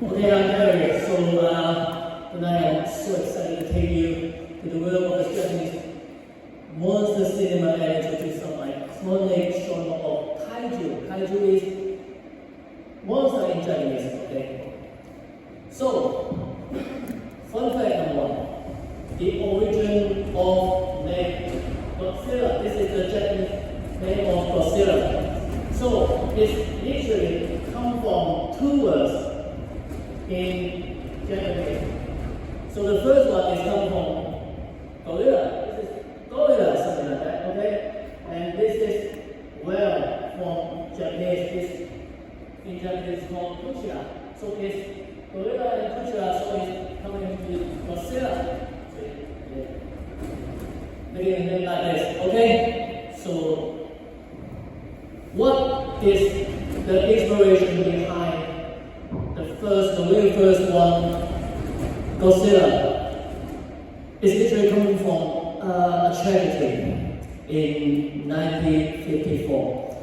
Okay, I'm Harry. So tonight I'm so excited to take you to the world of the Japanese monster cinema and introduce some small name genre of Kaijū. Kaijū is monster in Japanese. Okay. So, fun fact number one: the origin of name Godzilla. This is the Japanese name of Godzilla. So it's literally come from two words in Japanese. So the first one is come from gorilla. This is gorilla, something like that, okay? And this is well from Japanese. This in Japanese is called kuchira. So it's gorilla and kuchira, so it's coming to Godzilla. So beginning like this, okay? So what is the inspiration behind the very first one, Godzilla? Is literally coming from a tragedy in 1954.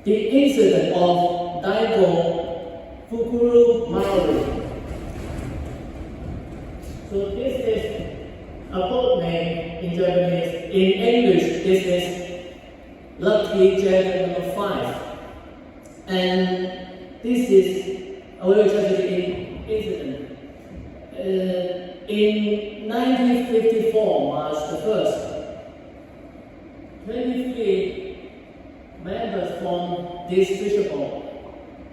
The incident of Daigo Fukumaru. So this is a boat name in Japanese. In English, this is Lucky Jacket number 5. And this is a very tragic incident. In 1954, March the 1st, 23 members from this fisher boat,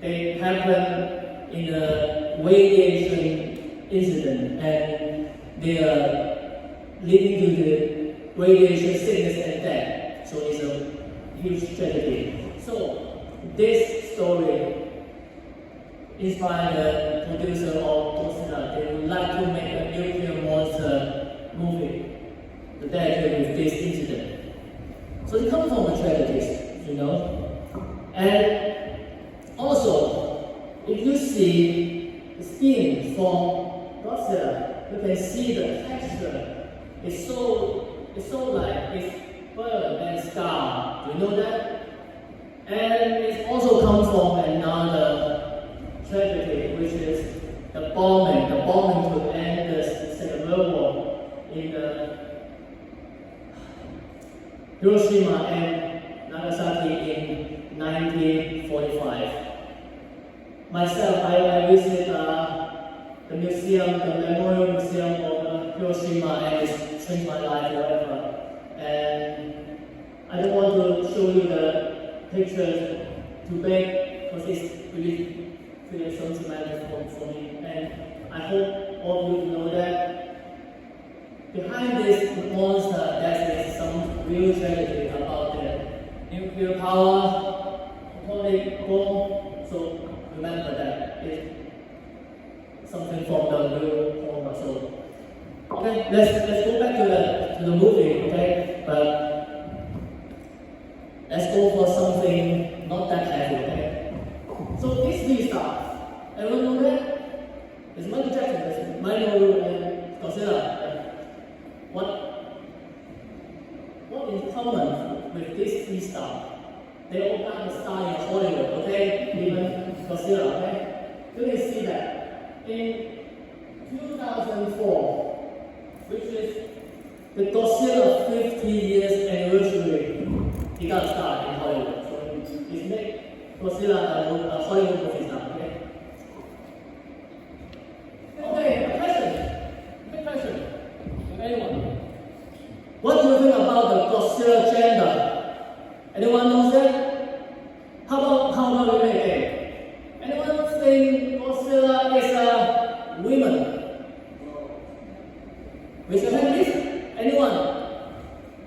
they happened in a radiation incident, and they are leading to the radiation sickness and death. So it's a huge tragedy. So this story inspired the producer of Godzilla. They would like to make a nuclear monster movie dedicated with this incident. So it comes from a tragedy, you know. And also, if you see the skin from Godzilla, you can see the texture. It's so like it's burned and scarred. Do you know that? And it also comes from another tragedy, which is the bombing to end the Second World War in Hiroshima and Nagasaki in 1945. Myself, I visited the museum, the Memorial Museum of Hiroshima, and it's changed my life forever. And I don't want to show you the pictures too big because it's really sentimental for me, and I hope all of you know that behind this monster there is some real tragedy about the nuclear power, atomic bomb. So remember that it's something from the real horror. So okay, let's go back to the movie, okay? But let's go for something not that heavy, okay? So this restart. Everyone know that? It's Michael Jackson, it's Michael and Godzilla. What is common with this three stars? They all got the star in Hollywood, okay? Even Godzilla, okay? You can see that. In 2004, which is the Godzilla 50 years anniversary, he got a star in Hollywood. So it's made Godzilla a Hollywood movie star, okay? Anyone? What do you think about the Godzilla gender? Anyone knows that? How about we make it? Anyone think Godzilla is a woman? Raise your hand, please.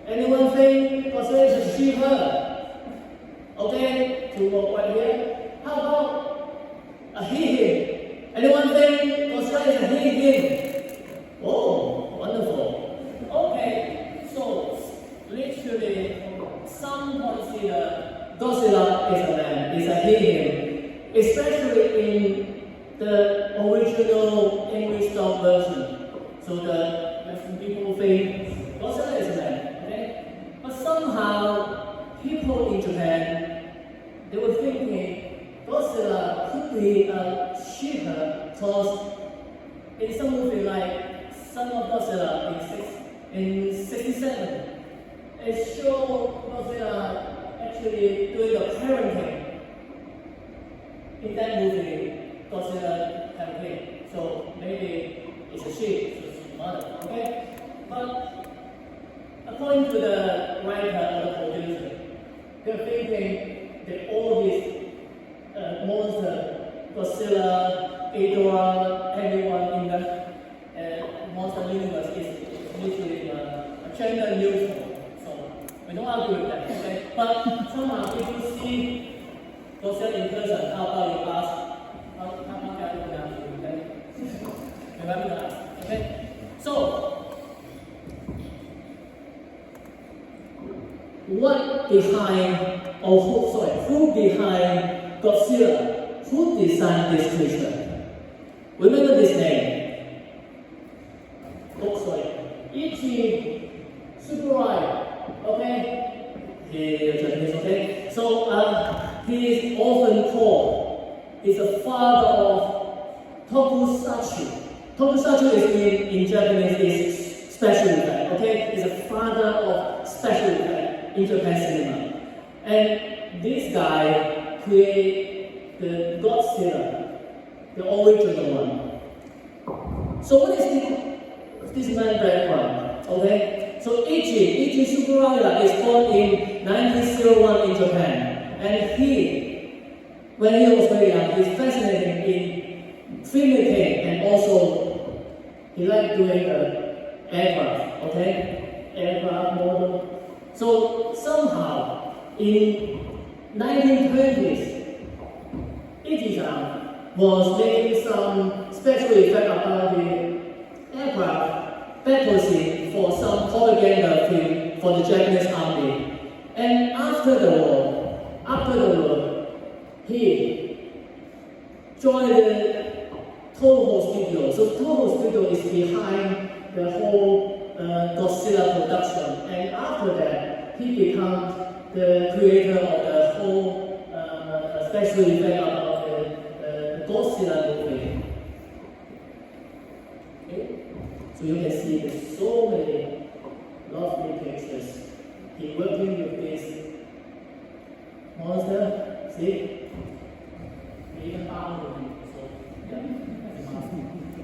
Anyone think Godzilla is a she, her? Okay, two more right here. How about a he, him? Anyone think Godzilla is a he, him? Oh, wonderful. Okay, so literally, some consider Godzilla is a man, is a he, him, especially in the original English dub version. So the Western people think Godzilla is a man, okay? But somehow, people in Japan, they were thinking Godzilla could could be cheaper because in some movie like Son of Godzilla in 67, it showed Godzilla actually doing the parenting. In that movie, Godzilla parenting. So maybe it's a she, so it's mother, okay? But according to the writer or the producer, they're thinking that all these monsters, Godzilla, Ghidorah, everyone in the monster universe is literally gender neutral. So we don't argue with that, okay? But somehow if you see Godzilla in person, how about you ask, how can you pronounce it, okay? Remember that, okay? So, who behind Godzilla? Who designed this creature? Remember this name? Kaijū Cinema, okay? He's Japanese, okay? So, he is often called, he's the father of Tokusatsu. Tokusatsu is in Japanese is special effect, okay? He's the father of special effect in Japan cinema. And this guy created the Godzilla, the original one. So what is this man's background? Okay? So Kaijū Cinema is born in 1901 in Japan. And when he was very young, he's fascinated in filmmaking and also he liked doing aircraft, okay? Aircraft model. So somehow in 1920s, Kaijū was making some special effect about the aircraft battle scene for some propaganda film for the Japanese army. And after the war, he joined the Toho Studio. So Toho Studio is behind the whole Godzilla production. And after that, he becomes the creator of the whole special effect about the Godzilla movie. Okay? So you can see there's so many lovely pictures. He's working with this monster. See? Even bound with him.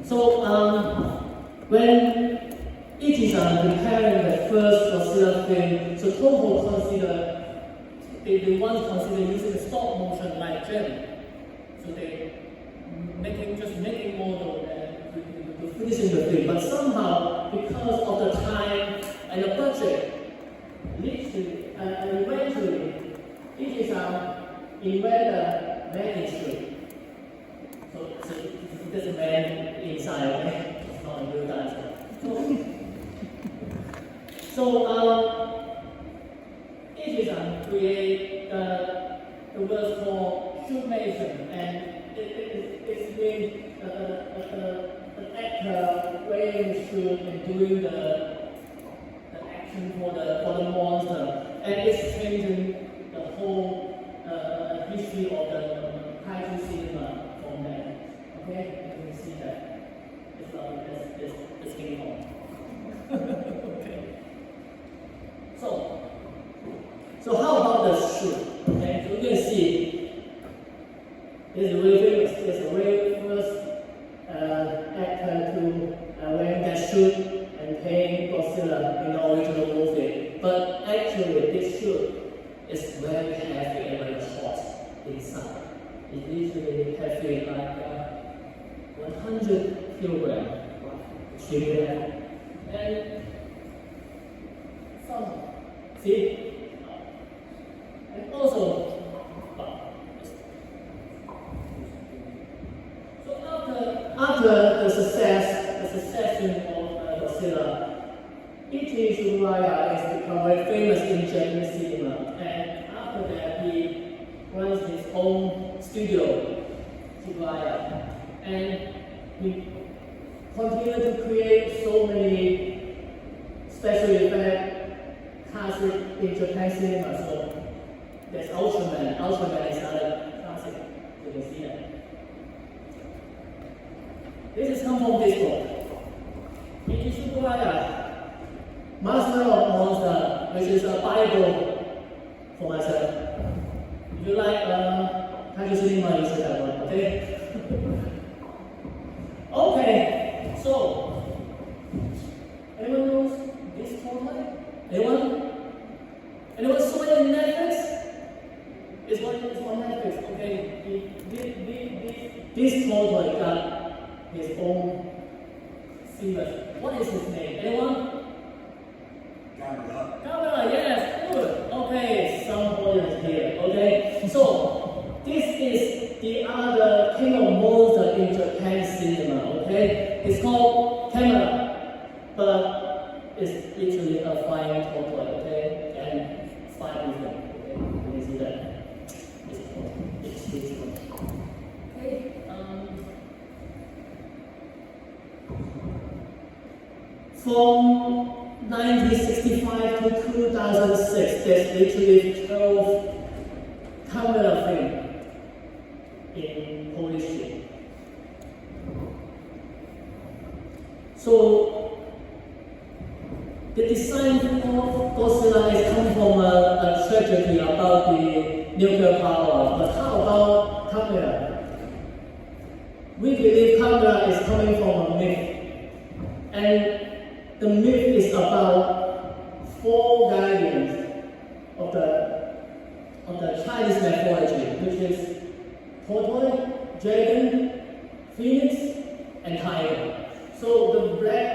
So, when Kaijū preparing the first Godzilla film, so Toho they once considered using the stop motion like gem. So they making model to finishing the film. But somehow, because of the time and the budget, eventually, Kaijū invented manuscript. So there's a man inside, okay? It's not a real dinosaur. So Kaijū created the word called shootmation, and it's been an actor wearing the suit and doing the action for the monster, and it's changing the whole history of the Kaijū Cinema from there. Okay, you can see that it's getting on. Okay. So how about the shoot? Okay, so you can see this is really famous. It's the very first actor to wearing that suit and playing Godzilla in the original movie. But actually, this suit is very heavy and very hot inside. It literally heavy like 100 kilograms. Extremely heavy. And see? And also, so after the succession of Godzilla, Kaijū Cinema has become very famous in Japanese cinema. And after that, he runs his own studio, Cinema. And he continued to create so many special effects classic in Japan cinema. So there's Ultraman. Ultraman is another classic. You can see that. This is come from this book. It is Master of Monster, which is a Bible for myself. If you like Kaijū Cinema, you should have one, okay? Okay, so, anyone knows this toy? Anyone? Anyone saw it in Netflix? It's on Netflix, okay? This toy got his own series. What is his name? Anyone? Camera, yes, good. Okay, some audience here. Okay, so this is the other king of monster in Japan cinema. Okay, it's called Camera, but it's literally a flying toy. Okay, and it's flying with them. Okay, can you see that? It's this one. Okay. From 1965 to 2006, there's literally 12 camera frames in Polish. So the design of Godzilla is coming from a tragedy about the nuclear power. But how about camera? We believe camera is coming from a myth. And the myth is about 4 guardians of the Chinese mythology, which is tortoise, dragon, phoenix, and tiger. So the black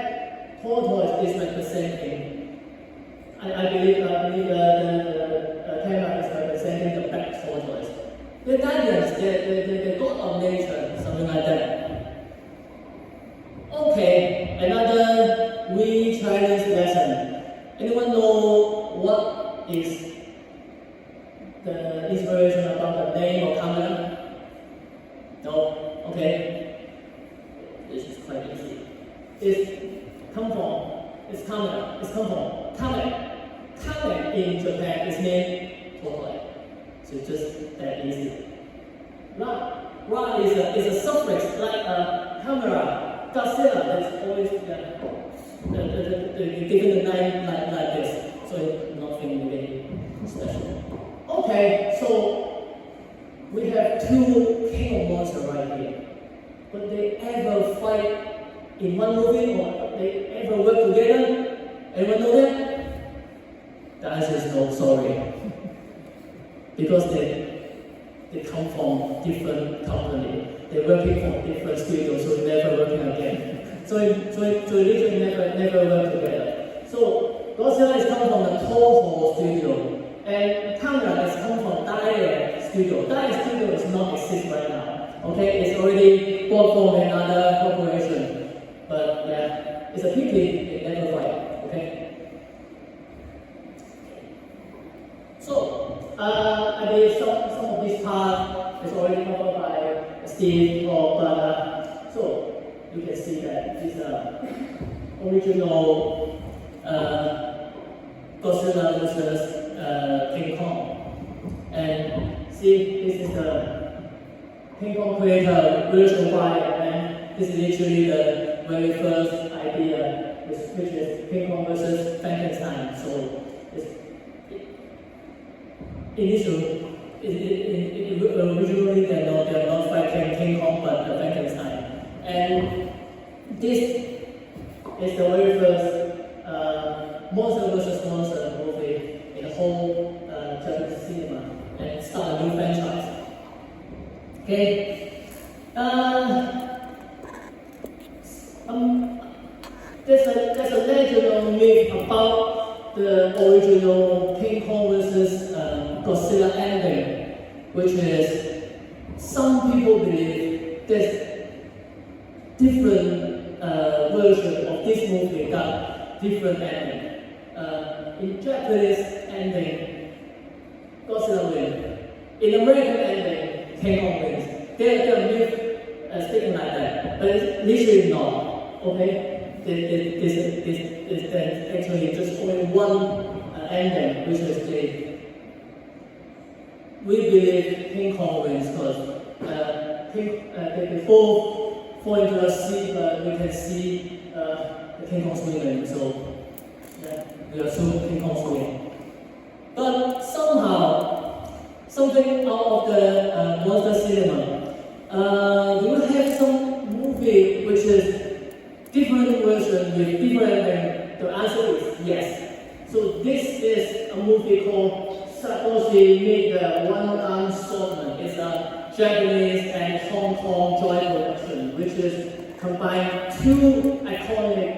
tortoise is representing. I believe the camera is representing the black tortoise. The guardians, the god of nature, something like that. Okay, another wee Chinese lesson. Anyone know what is the inspiration about the name of camera? No? Okay. This is quite easy. It's come from Kame. Kame in Japan is named tortoise. So it's just that easy. Ra is a suffix like a camera. Godzilla, that's always given the name like this, so nothing really special. Okay, so we have 2 king of monsters right here. But they ever fight in one movie or they ever work together? Anyone know that? The answer is no, sorry. Because they come from different companies. They're working for different studios, so never working again. So literally never work together. So Godzilla is coming from the Toho studio, and Camera is coming from Dai studio. Dai studio does not exist right now. Okay, it's already bought from another corporation. But yeah, it's a pity they never fight. Okay. So I believe some of this part is already covered by Steve so you can see that this original Godzilla versus King Kong. And see, this is the King Kong creator version 5, and this is literally the very first idea, which is King Kong versus Frankenstein. So originally they're not fighting King Kong but Frankenstein. And this is the very first monster versus monster movie in the whole Japanese cinema, and start a new franchise. Okay. There's a legend or myth about the original King Kong versus Godzilla ending, which is some people believe there's different version of this movie got different ending. In Japanese ending, Godzilla wins. In American ending, King Kong wins. They're myth sticking like that, but it's literally not. Okay. There's actually just only one ending, which is we believe King Kong wins because the fall into the sea, but we can see the King Kong swimming. So yeah, we are seeing King Kong swimming. But somehow, something out of the monster cinema. Do you have some movie which is different version with different? And the answer is yes. So this is a movie called Satoshi Meet the One-Armed Swordman. It's a Japanese and Hong Kong joint production, which is combined two iconic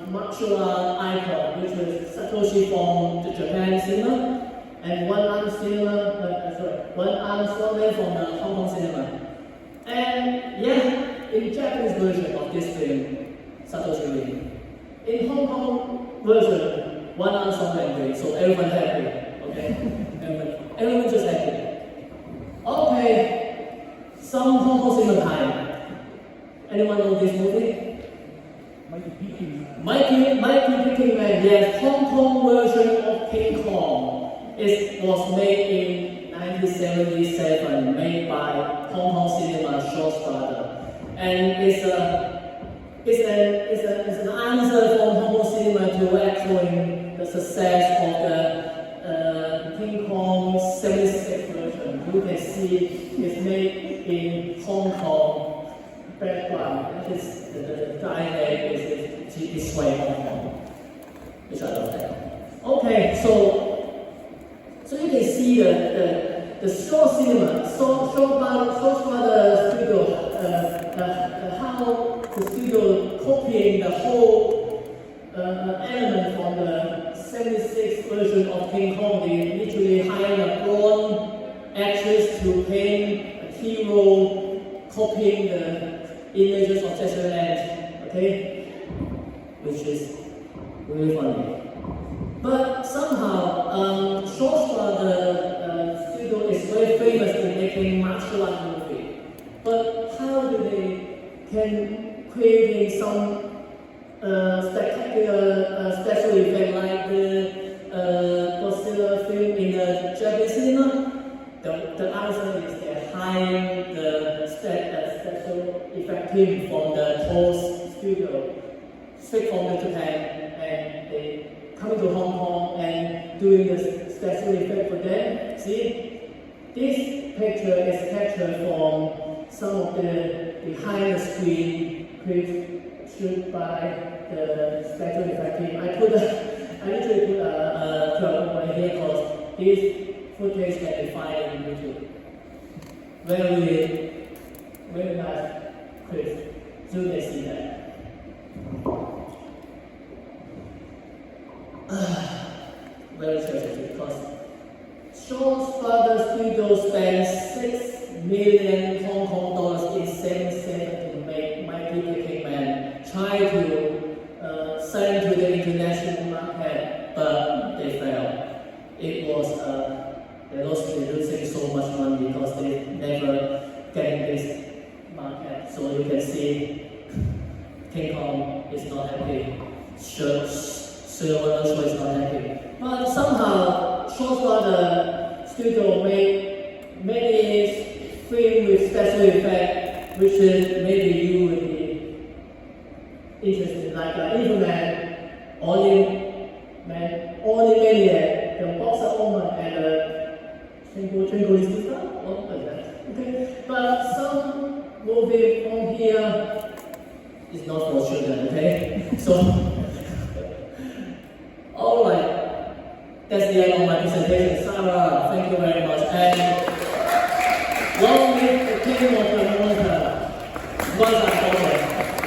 martial art icons, which is Satoshi from the Japan cinema and One-Armed Swordman from the Hong Kong cinema. And yeah, in Japanese version of this film, Satoshi win. In Hong Kong version, One-Armed Swordman win, so everyone happy. Okay, everyone just happy. Okay, some Hong Kong cinema time. Anyone know this movie? Mighty Peking Man. Yes, Hong Kong version of King Kong. It was made in 1977, made by Hong Kong Cinema Showstopper, and it's an answer from Hong Kong Cinema to echoing the success of the King Kong 76 version. You can see it's made in Hong Kong background. That is the dialect is displayed Hong Kong, which I love that. Okay, so you can see the short cinema, short by studio, how the studio copying the whole element from the 76 version of King Kong. They literally hired a blonde actress to paint a key role, copying the images of Chester Land, okay? Which is really funny. But somehow, Shawstra, the studio is very famous in making martial art movie. But how do they can create some spectacular special effect like the Godzilla film in the Japanese cinema? The answer is they hire the special effect team from the Toast studio, straight from Japan, and they coming to Hong Kong and doing the special effect for them. See, this picture is captured from some of the behind the screen clips shoot by the special effect team. I literally put a clip over here because this footage can be found in YouTube. Very nice clip. So you can see that. Very special because Shaw's father studio spent 6 million Hong Kong dollars in 7 to make Mighty Peking Man, try to sell to the international market, but they failed. It was they lost losing so much money because they never getting this market. So you can see King Kong is not happy. Silver is not happy. But somehow, Shaw's studio made many films with special effects, which is maybe you would be interested, like Evil Man, Only Maniac, the Boxer Woman, and Twinkle Little Star, or like that. Okay, but some movie from here is not for children. Okay, so. Alright, that's the end of my presentation. Sarah, thank you very much. And